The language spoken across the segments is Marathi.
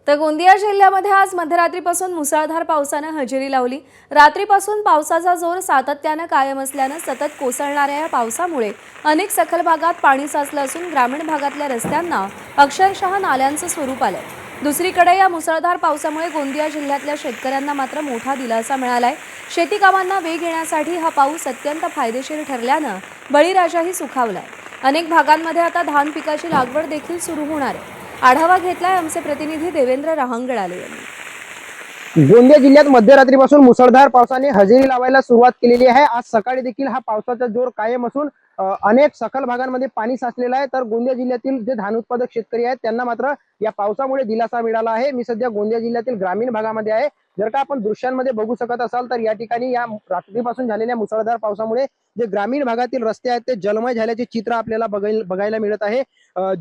तर गोंदिया जिल्ह्यामध्ये आज मध्यरात्रीपासून मुसळधार पावसाने हजेरी लावली। रात्रीपासून पावसाचा जोर सातत्याने कायम असल्याने सतत कोसळणाऱ्या या पावसामुळे अनेक सखल भागात पाणी साचलं असून ग्रामीण भागातल्या रस्त्यांना अक्षरशः नाल्यांचं स्वरूप आलंय। दुसरीकडे या मुसळधार पावसामुळे गोंदिया जिल्ह्यातल्या शेतकऱ्यांना मात्र मोठा दिलासा मिळालाय। शेती कामांना वेग येण्यासाठी हा पाऊस अत्यंत फायदेशीर ठरल्याने बळीराजाही सुखावलाय। अनेक भागांमध्ये आता धान पिकाची लागवड देखील सुरू होणार आहे। आढावा घेतलाय आमचे प्रतिनिधी देवेंद्र रहांगडाले यांनी। गोंदिया जिल्ह्यात मध्यरात्रीपासून मुसळधार पावसाने हजेरी लावायला सुरुवात केलेली आहे। आज सकाळी देखील हा पावसाचा जोर कायम असून अनेक सखल भागांमध्ये पाणी साचलेलं आहे। तर गोंदिया जिल्ह्यातील जे धान उत्पादक शेतकरी आहेत त्यांना मात्र या पावसामुळे दिलासा मिळाला आहे। मी सध्या गोंदिया जिल्ह्यातील ग्रामीण भागामध्ये आहे। जर का आपण दृश्यांमध्ये बघू शकत असाल तर या ठिकाणी या रात्रीपासून झालेल्या मुसळधार पावसामुळे जे ग्रामीण भागातील रस्ते आहेत ते जलमय झाल्याचे चित्र आपल्याला बघायला मिळत आहे।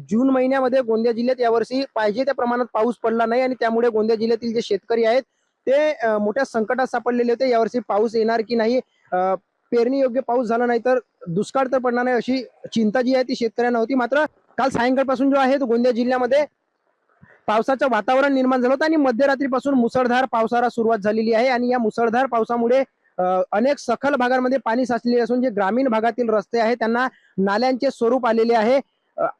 जून महिन्यामध्ये गोंदिया जिल्ह्यात यावर्षी पाहिजे त्या प्रमाणात पाऊस पडला नाही आणि त्यामुळे गोंदिया जिल्ह्यातील जे शेतकरी आहेत ते मोठ्या संकटात सापडलेले होते। यावर्षी पाऊस येणार की नाही, पेरणी योग्य पाऊस झाला नाही तर दुष्काळ तर पडणार नाही अशी चिंता जी आहे ती शेतकऱ्यांना होती। मात्र काल सायंकाळपासून जो आहे तो गोंदिया जिल्ह्यामध्ये पावसाचं वातावरण निर्माण झालं होतं आणि मध्यरात्रीपासून मुसळधार पावसाला सुरुवात झालेली आहे। आणि या मुसळधार पावसामुळे अनेक सखल भागांमध्ये पाणी साचलेले असून जे ग्रामीण भागातील रस्ते आहेत त्यांना नाल्यांचे स्वरूप आलेले आहे।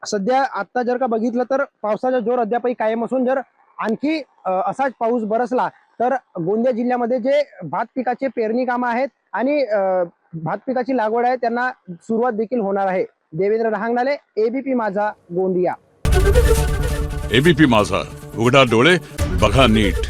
सध्या आता जर का बघितलं तर पावसाचा जोर अद्यापही कायम असून जर आणखी असाच पाऊस बरसला तर गोंदिया जिल्ह्यामध्ये जे भात पिकाचे पेरणी कामं आहेत आणि भात पिकाची लागवड आहे त्यांना सुरुवात देखील होणार आहे। देवेंद्र रहांगडाले, एबीपी माझा, गोंदिया। एबीपी माझा, उघडा डोळे बघा नीट।